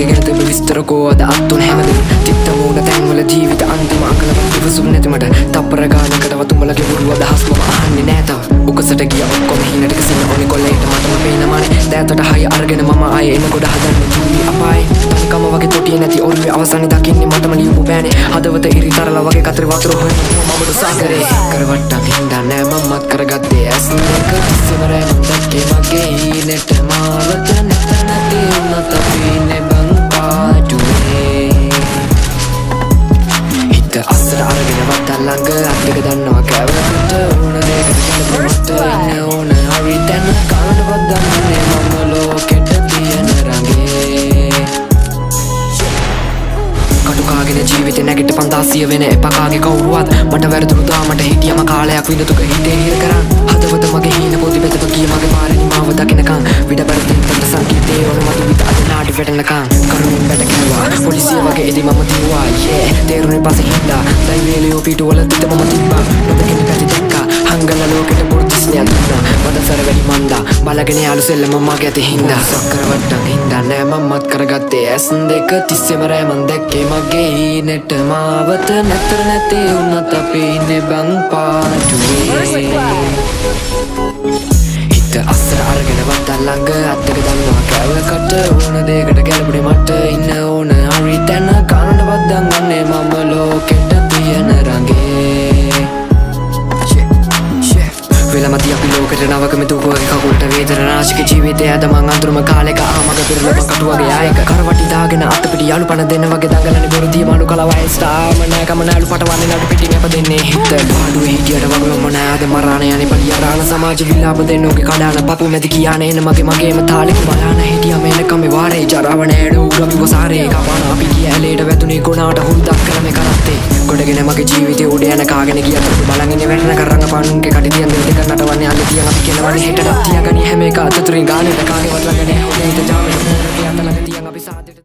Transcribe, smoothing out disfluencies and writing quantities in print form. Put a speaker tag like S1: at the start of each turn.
S1: ගැන තිබ විස්තරකෝ අද අත්තුන හැමදෙම තිත්ත මූණ තැන්වල ජීවිත අන්තිම අංකලක් ඉවසුම් නැති මට තප්පර ගානකටවත් උඹලගේ බොරු අදහස් මම අහන්නේ නෑ තව උකසට ගිය ඔක්කොම හීන ටික සින්න ඕනේ කොල්ලේට මටම පේනමානේ දෑතට හය අරගෙන මම ආයේ එන ගොඩ හදන්නේ ජූලි අපායේ තනිකම වගේ තොටිය නැති ඔරුවේ අවසානේ දකින්නේ මටම ලියපු බෑනේ හදවත ඉරි තරලා වගේ කතරේ වතුර හොයන මමද සාගරේ කරවට්ටක් හින්දා නෑ මමත් කරගත්තේ ඇස් දෙක තිස්සම රැඳ දැක්කේ මගේ හීනෙට මාවත නැත නැති උනත පීනේ බං පාඩුවේ හිත අස්සර අරගෙන වට ළඟ අද්දක දන්නවා කැවකට ඕන දෙයකට මට ඉන්න ඕන හරි දැන් කාටවත් දන්නේ මම ලෝකෙට තියෙන රඟේ කටුකාගෙන ජීවිතේ නැගිට 500 වෙන එපකාගේ කවුරුවත් මට වැරදුණා මට හිටියම කාලයක් විඳතුක හිතේ හිර කරන් හදවත මගේ හීන පොඩි බෙතප ගිය මගේ පාරේ මාව දකින්නකන් විඩ බරදින් සංකීතේ ඕන මතු විත අද නාඩි වැටෙනකන් කරුණින් බැට කැවුවා පොලිසිය වගේ එදි මම දිව්වා තේරුනේ පස්සේ හින්දා දැන් වේලියෝ පිටුවල තිත මම තිබ්බා නොදකින්න පැති දැක්කා හංගල ලෝකෙට පොර්තිස්නිය දුන්නා වදසර වැඩි මන්දා බලගෙන යාළු සෙල්ලම මගේ ඇති හින්දා සක්කර වට්ටක් හින්දා නෑ මමත් කරගත්තේ ඇස් දෙක තිස්සෙම රෑමන් දැක්කේ මගේ හීනෙට මාවත නැතර නැති උනත් අපි ඉන්නේ බං පාඩුවේ හිත අස්සර අරගෙන වට ළඟ අද්දක දන්නවා කැවකට ඕන දෙයකට ගැලපුනේ මට ඉන්න ඕන හරි දැන් කාටවත් දන්නේ මම ලෝකෙට තියෙන රඟේ වෙලමති අපි ලෝකෙට නවකම දුකවගේ කකුලට වේදන නාශක ජීවිතය අද මං අඳුරම කාලෙක ආමග පිරලම කටුවගේ ආයක කරවටි දාගෙන අතපිට යාළු පණ දෙන්න වගේ දඟලන්නේ බොරුදිය මාළු කලවයි ස්ටාම නෑකම නෑලු පටවන්නේ නඩු පිටින් එපදෙන්නේ හිත පාඩුවේ හිටියට වගේ මම නෑද මරාණ යන්නේ පලියරාණ සමාජ විලාප දෙන්නෝගේ කඩාන පපු නැති කියානේ එන මගේම තාලෙක බලාන හිටියා මේනකම මේ වාරේ ජරාව නෑඩ උගම වසාරේ කපාන අපි ගිය ඇලේට වැදුනේ ගොනාට හුරුදක් කරන්නේ කරත්තේ ගොඩගෙන මගේ ජීවිතේ උඩ යන කාගෙන ගියත් බලන් ඉන්නේ වැටෙන කරංග පන්නුන්ගේ කඩිතියන් දෙක නටවන්නේ අල්ල තියන් අපි කියනවනේ හෙටට තියාගනි හැම එක අතතුරින් ගානේ කාගේවත් ළඟ නෑ උනේ හිත ජාමෙට මොකද කියන්න ළඟ තියන් අපි සාදේ